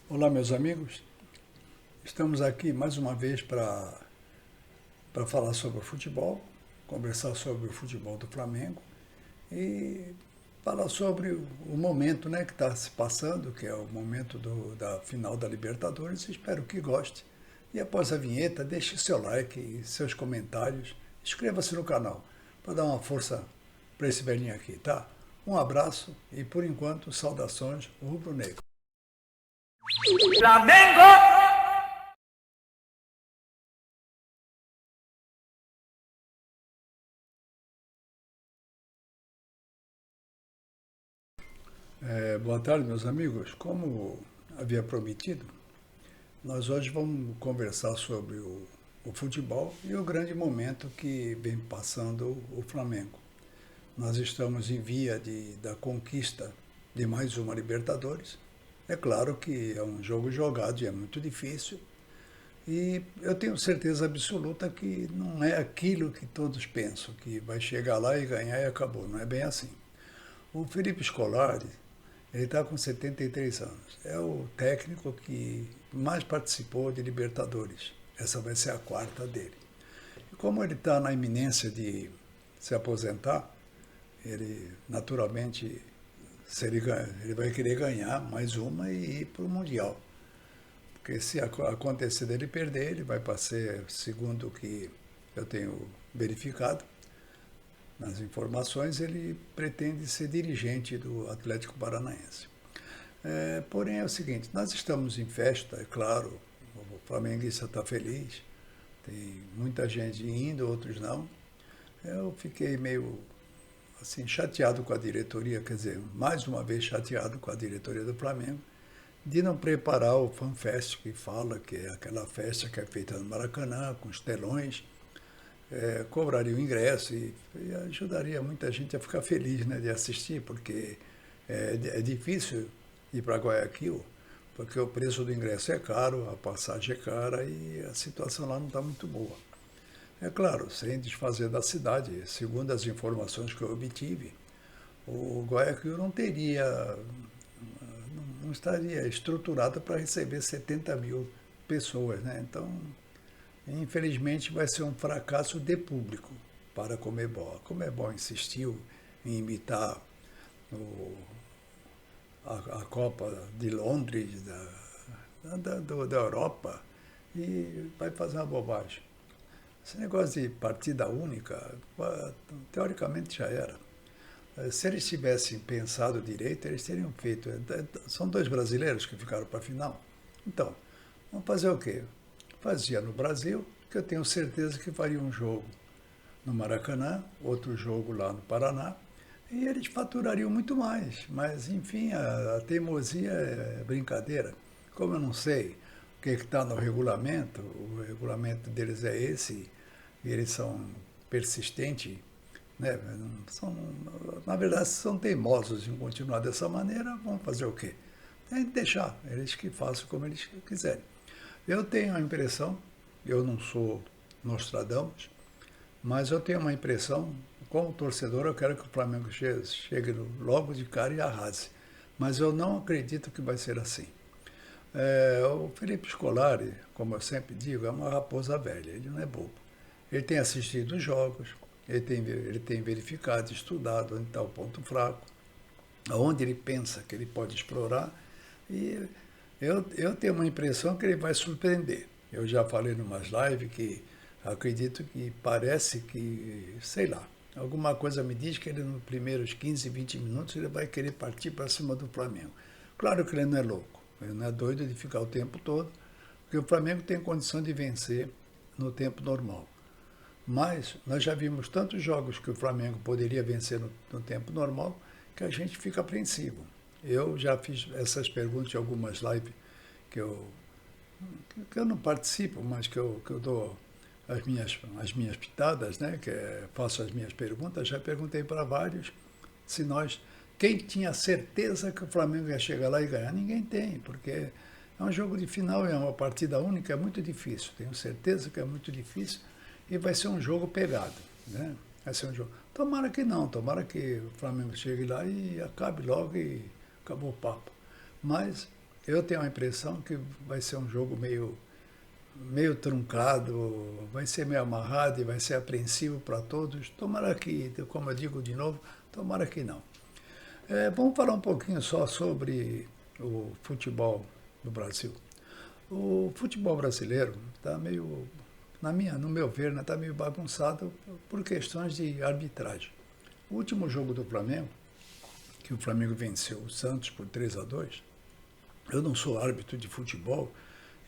Olá, meus amigos. Estamos aqui mais uma vez para falar sobre o futebol, conversar sobre o futebol do Flamengo e falar sobre o momento, né, que está se passando, que é o momento da final da Libertadores. Espero que goste. E após a vinheta, deixe seu like e seus comentários. Inscreva-se no canal para dar uma força para esse velhinho aqui, tá? Um abraço e, por enquanto, saudações rubro-negro. Flamengo! Boa tarde, meus amigos. Como havia prometido, nós hoje vamos conversar sobre o futebol e o grande momento que vem passando o Flamengo. Nós estamos em via da conquista de mais uma Libertadores. É claro que é um jogo jogado e é muito difícil. E eu tenho certeza absoluta que não é aquilo que todos pensam, que vai chegar lá e ganhar e acabou. Não é bem assim. O Felipe Scolari, ele está com 73 anos. É o técnico que mais participou de Libertadores. Essa vai ser a quarta dele. E como ele está na iminência de se aposentar, ele naturalmente ele vai querer ganhar mais uma e ir para o Mundial. Porque se acontecer dele perder, ele vai passar, segundo o que eu tenho verificado nas informações, ele pretende ser dirigente do Atlético Paranaense. Porém é o seguinte, nós estamos em festa, é claro, o flamenguista está feliz, tem muita gente indo, outros não. Eu fiquei meio assim chateado com a diretoria, quer dizer, mais uma vez chateado com a diretoria do Flamengo, de não preparar o FanFest, que fala que é aquela festa que é feita no Maracanã, com os telões, cobraria o ingresso e ajudaria muita gente a ficar feliz, né, de assistir, porque é difícil ir para Guayaquil, porque o preço do ingresso é caro, a passagem é cara e a situação lá não está muito boa. É claro, sem desfazer da cidade, segundo as informações que eu obtive, o Guayaquil não estaria estruturado para receber 70 mil pessoas, né? Então, infelizmente, vai ser um fracasso de público para a Comebol. A Comebol insistiu em imitar o, a Copa de Londres, da Europa, e vai fazer uma bobagem. Esse negócio de partida única, teoricamente já era. Se eles tivessem pensado direito, eles teriam feito. São dois brasileiros que ficaram para a final. Então, vamos fazer o quê? Fazia no Brasil, que eu tenho certeza que faria um jogo no Maracanã, outro jogo lá no Paraná, e eles faturariam muito mais. Mas, enfim, a teimosia é brincadeira. Como eu não sei o que está no regulamento, o regulamento deles é esse, e eles são persistentes, né? Na verdade, são teimosos em continuar dessa maneira, vão fazer o quê? Tem que deixar, eles que façam como eles quiserem. Eu tenho a impressão, eu não sou Nostradamus, mas eu tenho uma impressão, como torcedor, eu quero que o Flamengo chegue logo de cara e arrase. Mas eu não acredito que vai ser assim. O Felipe Scolari, como eu sempre digo, é uma raposa velha, ele não é bobo. Ele tem assistido os jogos, ele tem verificado, estudado onde está o ponto fraco, aonde ele pensa que ele pode explorar, e eu tenho uma impressão que ele vai surpreender. Eu já falei em umas lives que acredito que parece que, sei lá, alguma coisa me diz que ele nos primeiros 15, 20 minutos ele vai querer partir para cima do Flamengo. Claro que ele não é louco, ele não é doido de ficar o tempo todo, porque o Flamengo tem condição de vencer no tempo normal. Mas nós já vimos tantos jogos que o Flamengo poderia vencer no tempo normal que a gente fica apreensivo. Eu já fiz essas perguntas em algumas lives que eu não participo, mas que eu dou as minhas pitadas, né? Faço as minhas perguntas. Já perguntei para vários se quem tinha certeza que o Flamengo ia chegar lá e ganhar. Ninguém tem, porque é um jogo de final, é uma partida única, é muito difícil. Tenho certeza que é muito difícil e vai ser um jogo pegado, né? Vai ser um jogo. Tomara que não, tomara que o Flamengo chegue lá e acabe logo e acabou o papo. Mas eu tenho a impressão que vai ser um jogo meio truncado, vai ser meio amarrado e vai ser apreensivo para todos. Tomara que, como eu digo de novo, tomara que não. Vamos falar um pouquinho só sobre o futebol do Brasil. O futebol brasileiro está meio, no meu ver, está meio bagunçado por questões de arbitragem. O último jogo do Flamengo, que o Flamengo venceu o Santos por 3-2, eu não sou árbitro de futebol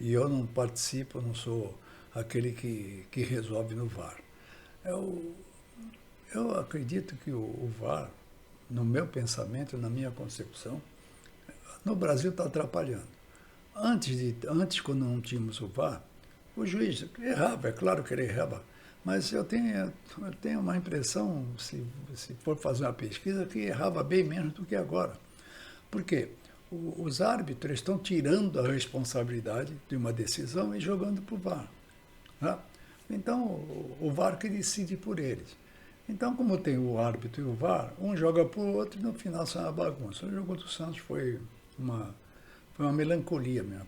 e eu não participo, não sou aquele que resolve no VAR. Eu acredito que o VAR, no meu pensamento, na minha concepção, no Brasil está atrapalhando. Antes, quando não tínhamos o VAR, o juiz errava, é claro que ele errava, mas eu tenho uma impressão, se for fazer uma pesquisa, que errava bem menos do que agora. Por quê? Os árbitros estão tirando a responsabilidade de uma decisão e jogando para o VAR. Né? Então, o VAR que decide por eles. Então, como tem o árbitro e o VAR, um joga para o outro e no final sai uma bagunça. O jogo do Santos foi uma melancolia mesmo.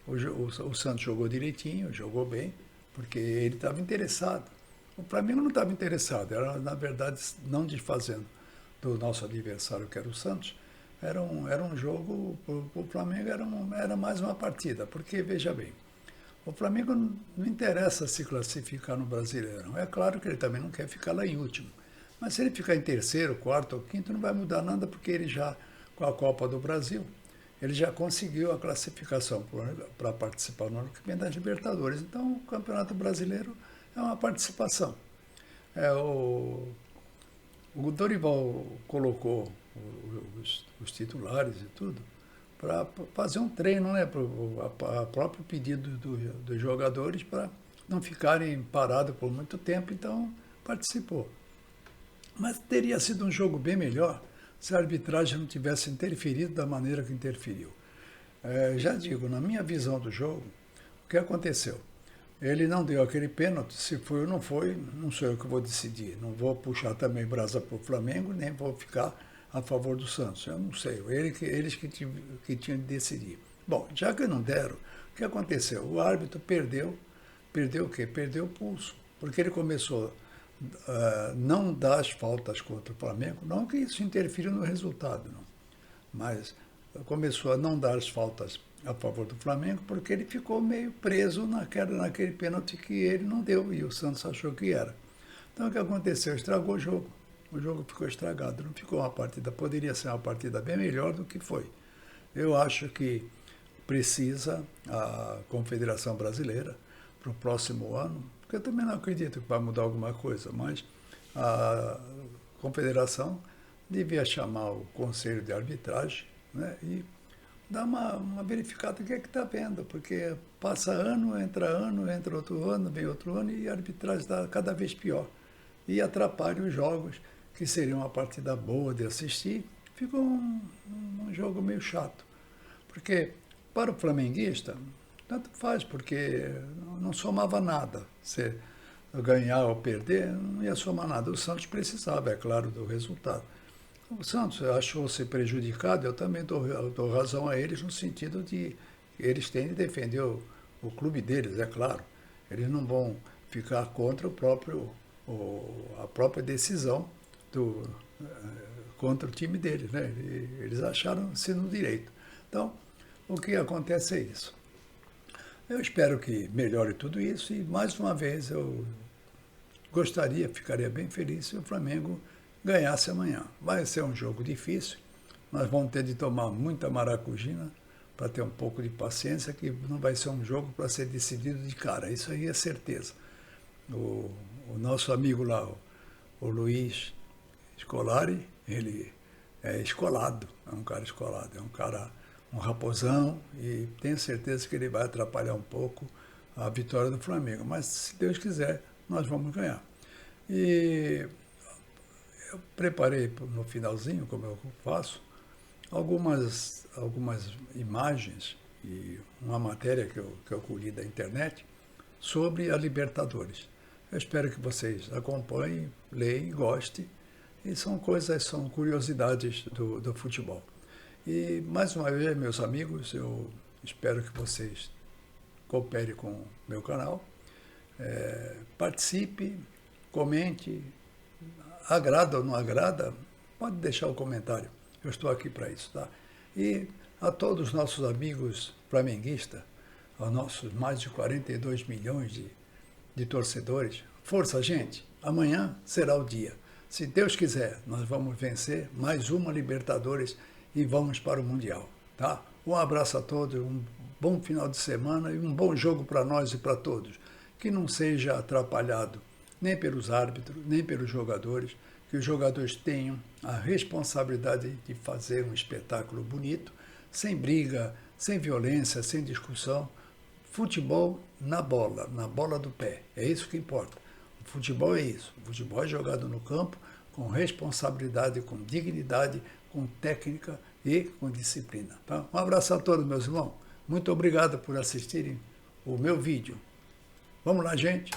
O Santos jogou direitinho, jogou bem, porque ele estava interessado. O Flamengo não estava interessado, era, na verdade, não desfazendo do nosso adversário, que era o Santos. Era um jogo, o Flamengo era mais uma partida, porque, veja bem, o Flamengo não interessa se classificar no Brasileirão. É claro que ele também não quer ficar lá em último. Mas se ele ficar em terceiro, quarto ou quinto, não vai mudar nada, porque ele já, com a Copa do Brasil, ele já conseguiu a classificação para participar no ano que vem das Libertadores. Então, o Campeonato Brasileiro é uma participação. O Dorival colocou os titulares e tudo para fazer um treino, né, a próprio pedido dos jogadores para não ficarem parados por muito tempo, então participou. Mas teria sido um jogo bem melhor se a arbitragem não tivesse interferido da maneira que interferiu. Já digo, na minha visão do jogo, o que aconteceu? Ele não deu aquele pênalti, se foi ou não foi, não sou eu que vou decidir. Não vou puxar também brasa para o Flamengo, nem vou ficar a favor do Santos. Eu não sei, eles que tinham de decidir. Bom, já que não deram, o que aconteceu? O árbitro perdeu o quê? Perdeu o pulso, porque ele começou a não dar as faltas contra o Flamengo, não que isso interfira no resultado, não, mas começou a não dar as faltas a favor do Flamengo, porque ele ficou meio preso naquele pênalti que ele não deu, e o Santos achou que era. Então o que aconteceu? Estragou o jogo. O jogo ficou estragado, não ficou uma partida, poderia ser uma partida bem melhor do que foi. Eu acho que precisa a Confederação Brasileira, para o próximo ano, porque eu também não acredito que vai mudar alguma coisa, mas a Confederação devia chamar o Conselho de Arbitragem, né, e dar uma verificada do que é que está vendo, porque passa ano, entra outro ano, vem outro ano e a arbitragem está cada vez pior. E atrapalha os jogos, que seria uma partida boa de assistir, ficou um jogo meio chato. Porque para o flamenguista, tanto faz, porque não somava nada. Se ganhar ou perder, não ia somar nada. O Santos precisava, é claro, do resultado. O Santos achou-se prejudicado, eu também dou razão a eles no sentido de que eles têm de defender o clube deles, é claro. Eles não vão ficar contra a própria decisão contra o time deles, né? Eles acharam-se no direito. Então, o que acontece é isso. Eu espero que melhore tudo isso e, mais uma vez, eu ficaria bem feliz se o Flamengo ganhasse amanhã. Vai ser um jogo difícil, nós vamos ter de tomar muita maracujina para ter um pouco de paciência, que não vai ser um jogo para ser decidido de cara, isso aí é certeza. O nosso amigo lá, o Luiz Scolari, ele é escolado, é um cara escolado, um raposão, e tenho certeza que ele vai atrapalhar um pouco a vitória do Flamengo, mas se Deus quiser, nós vamos ganhar. E eu preparei no finalzinho, como eu faço, algumas imagens e uma matéria que eu colhi da internet sobre a Libertadores. Eu espero que vocês acompanhem, leiam, gostem, e são curiosidades do futebol. E, mais uma vez, meus amigos, eu espero que vocês cooperem com o meu canal. Participe, comente, agrada ou não agrada, pode deixar o comentário. Eu estou aqui para isso, tá? E a todos os nossos amigos flamenguistas, aos nossos mais de 42 milhões de torcedores, força, gente! Amanhã será o dia. Se Deus quiser, nós vamos vencer mais uma Libertadores e vamos para o Mundial, tá? Um abraço a todos, um bom final de semana e um bom jogo para nós e para todos. Que não seja atrapalhado nem pelos árbitros, nem pelos jogadores, que os jogadores tenham a responsabilidade de fazer um espetáculo bonito, sem briga, sem violência, sem discussão. Futebol na bola do pé. É isso que importa. O futebol é isso. O futebol é jogado no campo com responsabilidade, com dignidade, com técnica e com disciplina. Tá? Um abraço a todos, meus irmãos. Muito obrigado por assistirem o meu vídeo. Vamos lá, gente.